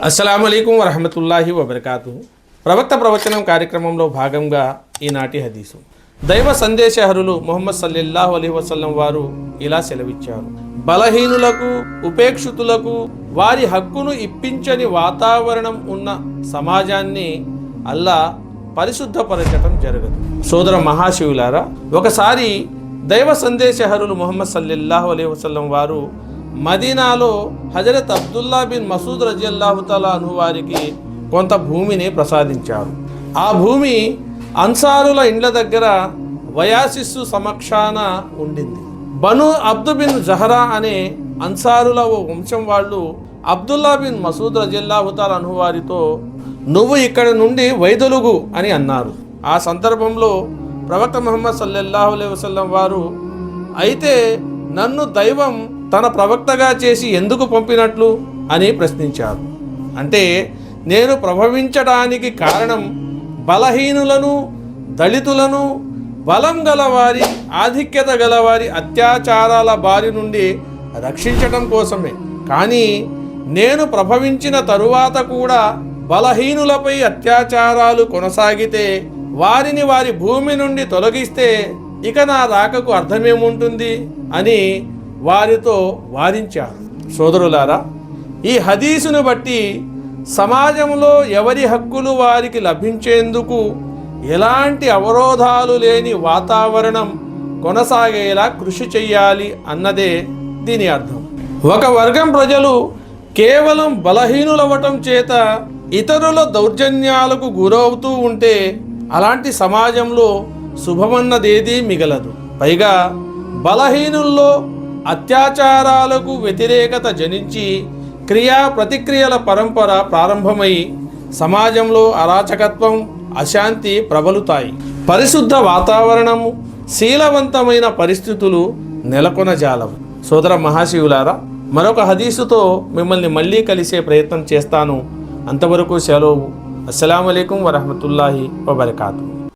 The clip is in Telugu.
అస్సలాము అలైకుం వరహమతుల్లాహి వబర్కాతుహు. ప్రవక్త ప్రవచనం కార్యక్రమంలో భాగంగా ఈనాటి హదీసు. దైవ సందేశహరులు ముహమ్మద్ సల్లల్లాహు అలైహి వసల్లం వారు ఇలా సెలవిచ్చారు: బలహీనులకు, ఉపేక్షితులకు వారి హక్కును ఇప్పించని వాతావరణం ఉన్న సమాజాన్ని అల్లా పరిశుద్ధపరచటం జరగదు. సోదర మహాశివులారా, ఒకసారి దైవ సందేశహరులు ముహమ్మద్ సల్లల్లాహు అలైహి వసల్లం వారు మదీనాలో హజరత్ అబ్దుల్లా బిన్ మసూద్ రజియల్లాహు తఆలా అన్హు వారికి కొంత భూమిని ప్రసాదించారు. ఆ భూమి అన్సారుల ఇండ్ల దగ్గర వయాసిస్సు సమక్షాన ఉండింది. బను అబ్దు బిన్ జహరా అనే అన్సారుల ఓ వంశం వాళ్ళు అబ్దుల్లా బిన్ మసూద్ రజియల్లాహు తఆలా అన్హు వారితో, నువ్వు ఇక్కడ నుండి వైదొలుగు అని అన్నారు. ఆ సందర్భంలో ప్రవక్త ముహమ్మద్ సల్లల్లాహు అలైహి వసల్లం వారు, అయితే నన్ను దైవం తన ప్రవక్తగా చేసి ఎందుకు పంపినట్లు అని ప్రశ్నించారు. అంటే నేను ప్రభవించడానికి కారణం బలహీనులను, దళితులను, బలం గలవారి, ఆధిక్యత గలవారి అత్యాచారాల బారి నుండి రక్షించటం కోసమే. కానీ నేను ప్రభవించిన తరువాత కూడా బలహీనులపై అత్యాచారాలు కొనసాగితే, వారిని వారి భూమి నుండి తొలగిస్తే ఇక నా రాకకు అర్థమేముంటుంది అని వారితో వారించారు. సోదరులారా, ఈ హదీసును బట్టి సమాజంలో ఎవరి హక్కులు వారికి లభించేందుకు ఎలాంటి అవరోధాలు లేని వాతావరణం కొనసాగేలా కృషి చెయ్యాలి అన్నదే దీని అర్థం. ఒక వర్గం ప్రజలు కేవలం బలహీనులవ్వటం చేత ఇతరుల దౌర్జన్యాలకు గురవుతూ ఉంటే అలాంటి సమాజంలో శుభమన్నదేదీ మిగలదు. పైగా బలహీనుల్లో అత్యాచారాలకు వ్యతిరేకత జనించి క్రియా ప్రతిక్రియల పరంపర ప్రారంభమై సమాజంలో అరాచకత్వం, అశాంతి ప్రబలుతాయి. పరిశుద్ధ వాతావరణము, శీలవంతమైన పరిస్థితులు నెలకొనజాలవు. సోదర మహాశివులారా, మరొక హదీసుతో మిమ్మల్ని మళ్ళీ కలిసే ప్రయత్నం చేస్తాను. అంతవరకు సెలవు. అస్సలాము అలైకుం వరహమతుల్లాహి వబర్కాతుహు.